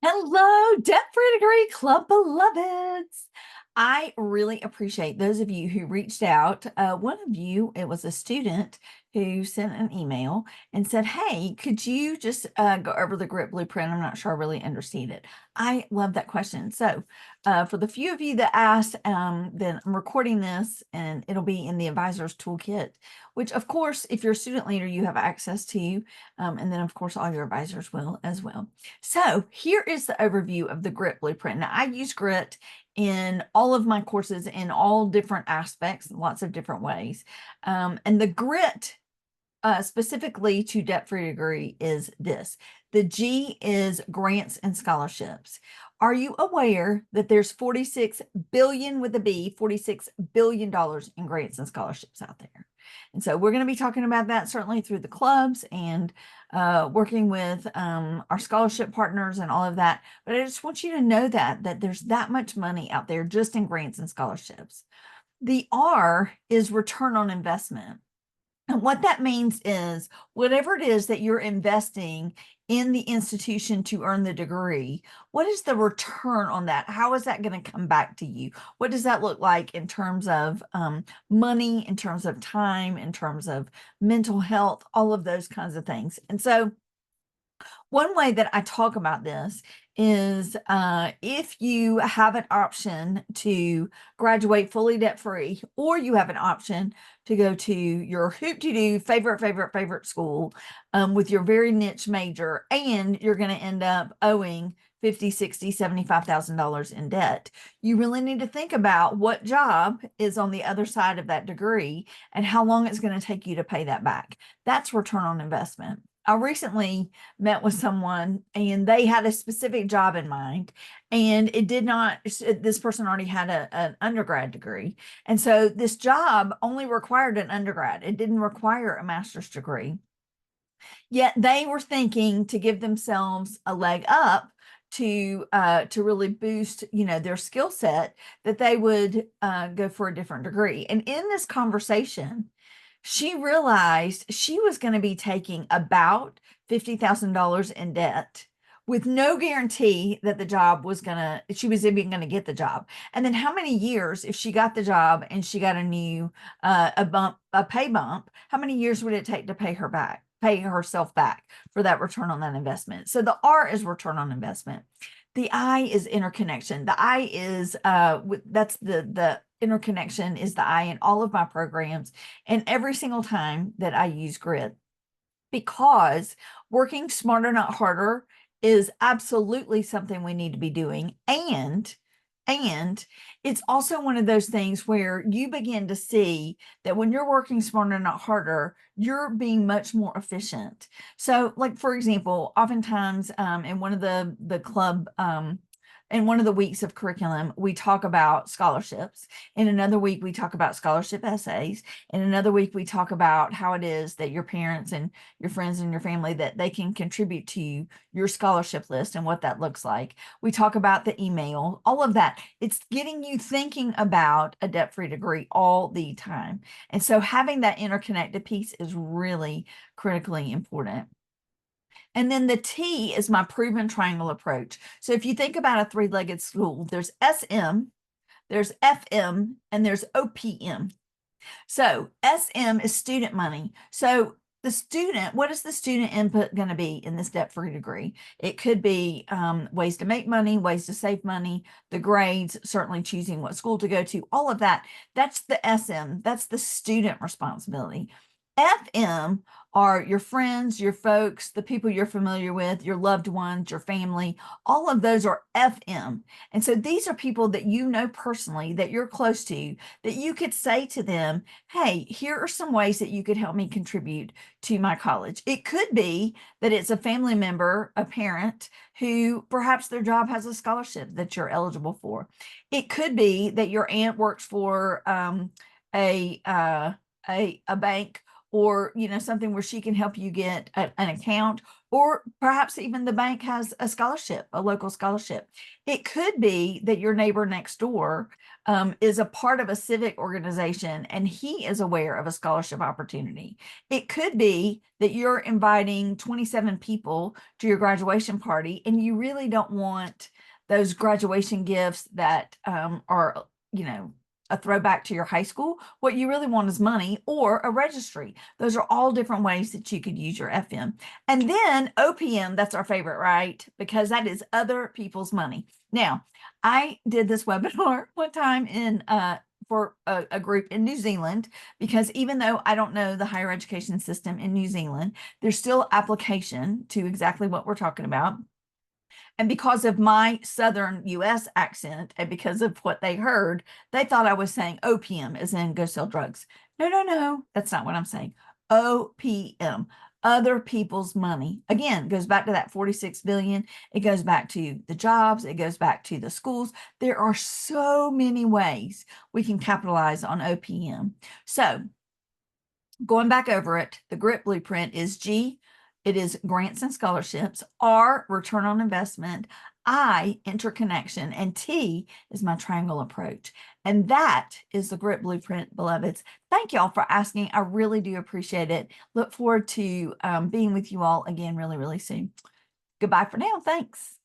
Hello, Debt Free Degree Club beloveds. I really appreciate those of you who reached out. One of you, it was a student who sent an email and said, hey, could you just go over the grit blueprint? I'm not sure I really understand it. I love that question. So for the few of you that asked, then I'm recording this and it'll be in the advisor's toolkit, which of course, if you're a student leader, you have access to, and then of course, all your advisors will as well. So here is the overview of the grit blueprint. Now I use grit in all of my courses in all different aspects, lots of different ways. And the grit specifically to Debt Free Degree is this. The G is grants and scholarships. Are you aware that there's 46 billion with a B, $46 billion in grants and scholarships out there? And so we're going to be talking about that certainly through the clubs and working with our scholarship partners and all of that. But I just want you to know that there's that much money out there just in grants and scholarships. The R is return on investment. And what that means is whatever it is that you're investing in the institution to earn the degree, what is the return on that? How is that going to come back to you? What does that look like in terms of money, in terms of time, in terms of mental health, all of those kinds of things? And so one way that I talk about this is if you have an option to graduate fully debt free, or you have an option to go to your hoop-de-doo favorite school with your very niche major, and you're going to end up owing $50, $60, $75,000 in debt. You really need to think about what job is on the other side of that degree and how long it's going to take you to pay that back. That's return on investment. I recently met with someone and they had a specific job in mind, and it did not, this person already had an undergrad degree. And so this job only required an undergrad. It didn't require a master's degree. Yet they were thinking to give themselves a leg up to really boost, their skill set, that they would go for a different degree. And in this conversation, she realized she was going to be taking about $50,000 in debt with no guarantee that the job was she was even going to get the job. And then how many years, if she got the job and she got a new, a pay bump, how many years would it take to pay herself back for that return on that investment? So the R is return on investment. The I is interconnection. The I is that's the interconnection is the I in all of my programs and every single time that I use grit, because working smarter, not harder is absolutely something we need to be doing. And it's also one of those things where you begin to see that when you're working smarter, not harder, you're being much more efficient. So like, for example, oftentimes in one of the club, in one of the weeks of curriculum, we talk about scholarships. In another week, we talk about scholarship essays. In another week, we talk about how it is that your parents and your friends and your family, that they can contribute to your scholarship list and what that looks like. We talk about the email, all of that. It's getting you thinking about a debt-free degree all the time. And so having that interconnected piece is really critically important. And then the T is my proven triangle approach. So if you think about a three-legged stool, there's SM, there's FM, and there's OPM. So SM is student money. So the student, what is the student input going to be in this debt-free degree? It could be ways to make money, ways to save money, the grades, certainly choosing what school to go to, all of that. That's the SM, that's the student responsibility. FM are your friends, your folks, the people you're familiar with, your loved ones, your family. All of those are FM. And so these are people that you know personally, that you're close to, that you could say to them, hey, here are some ways that you could help me contribute to my college. It could be that it's a family member, a parent, who perhaps their job has a scholarship that you're eligible for. It could be that your aunt works for a bank, or something where she can help you get an account. or perhaps even the bank has a scholarship, a local scholarship. It could be that your neighbor next door is a part of a civic organization and he is aware of a scholarship opportunity. It could be that you're inviting 27 people to your graduation party and you really don't want those graduation gifts that are, you know, a throwback to your high school. What you really want is money or a registry. Those are all different ways that you could use your FM. And then OPM, that's our favorite, right? Because that is other people's money. Now, I did this webinar one time in for a group in New Zealand, because even though I don't know the higher education system in New Zealand, there's still application to exactly what we're talking about. And because of my Southern US accent and because of what they heard, they thought I was saying opium, as in go sell drugs. No, no, no, that's not what I'm saying. OPM, other people's money. Again, goes back to that 46 billion. It goes back to the jobs. It goes back to the schools. There are so many ways we can capitalize on OPM. So going back over it, the GRIT blueprint is G, it is grants and scholarships, R, return on investment, I, interconnection, and T is my triangle approach. And that is the GRIT blueprint, beloveds. Thank y'all for asking. I really do appreciate it. Look forward to being with you all again really, really soon. Goodbye for now. Thanks.